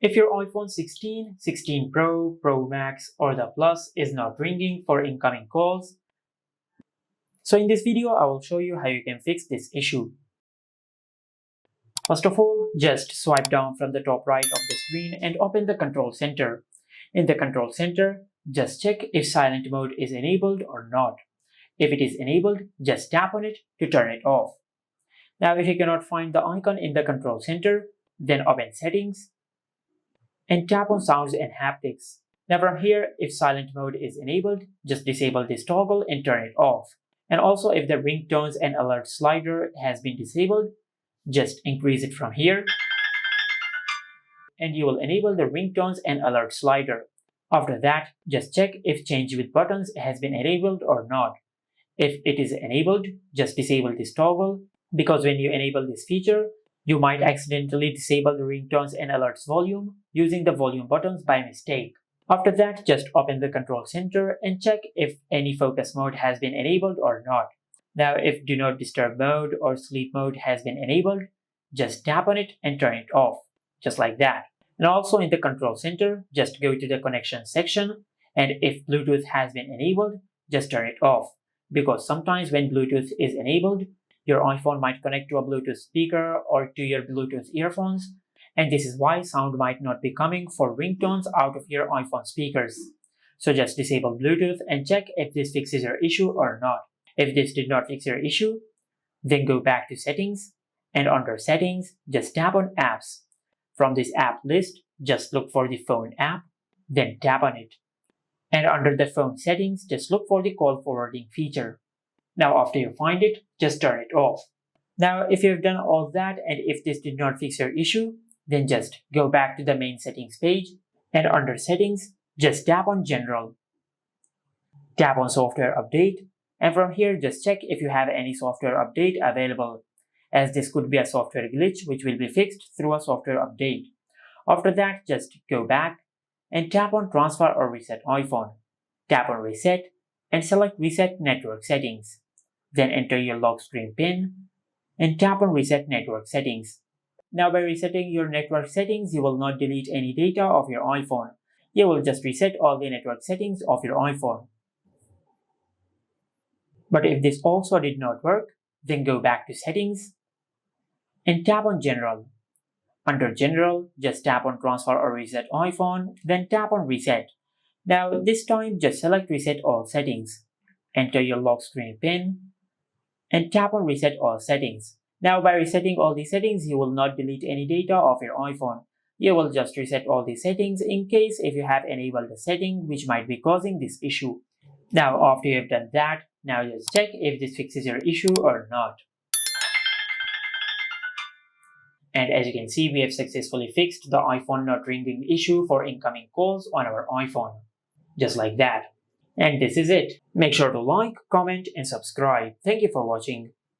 If your iPhone 16, 16 Pro, Pro Max, or the Plus is not ringing for incoming calls, so in this video I will show you how you can fix this issue. First of all, just swipe down from the top right of the screen and open the Control Center. In the Control Center, just check if silent mode is enabled or not. If it is enabled, just tap on it to turn it off. Now if you cannot find the icon in the Control Center, then open Settings and tap on Sounds and Haptics. Now from here, if silent mode is enabled, just disable this toggle and turn it off. And also if the ringtones and alert slider has been disabled, just increase it from here and you will enable the ringtones and alert slider. After that, just check if change with buttons has been enabled or not. If it is enabled, just disable this toggle, because when you enable this feature, you might accidentally disable the ringtones and alerts volume using the volume buttons by mistake. After that, just open the Control Center and check if any focus mode has been enabled or not. Now if Do Not Disturb mode or sleep mode has been enabled, just tap on it and turn it off, just like that. And also in the Control Center, just go to the connection section, and if Bluetooth has been enabled, just turn it off, because sometimes when Bluetooth is enabled, your iPhone might connect to a Bluetooth speaker or to your Bluetooth earphones, and this is why sound might not be coming for ringtones out of your iPhone speakers. So just disable Bluetooth and check if this fixes your issue or not. If this did not fix your issue, then go back to Settings, and under Settings, just tap on Apps. From this app list, just look for the Phone app, then tap on it. And under the Phone settings, just look for the call forwarding feature. Now after you find it, just turn it off. Now if you've done all that and if this did not fix your issue, then just go back to the main settings page, and under Settings, just tap on General. Tap on Software Update, and from here just check if you have any software update available, as this could be a software glitch which will be fixed through a software update. After that, just go back and tap on Transfer or Reset iPhone. Tap on Reset and select Reset Network Settings. Then enter your lock screen PIN and tap on Reset Network Settings. Now by resetting your network settings, you will not delete any data of your iPhone. You will just reset all the network settings of your iPhone. But if this also did not work, then go back to Settings and tap on General. Under General, just tap on Transfer or Reset iPhone, then tap on Reset. Now this time, just select Reset All Settings. Enter your lock screen PIN and tap on Reset All Settings. Now by resetting all the settings, you will not delete any data of your iPhone. You will just reset all the settings in case if you have enabled a setting which might be causing this issue. Now after you have done that, now just check if this fixes your issue or not. And as you can see, we have successfully fixed the iPhone not ringing issue for incoming calls on our iPhone. Just like that. And this is it. Make sure to like, comment, and subscribe. Thank you for watching.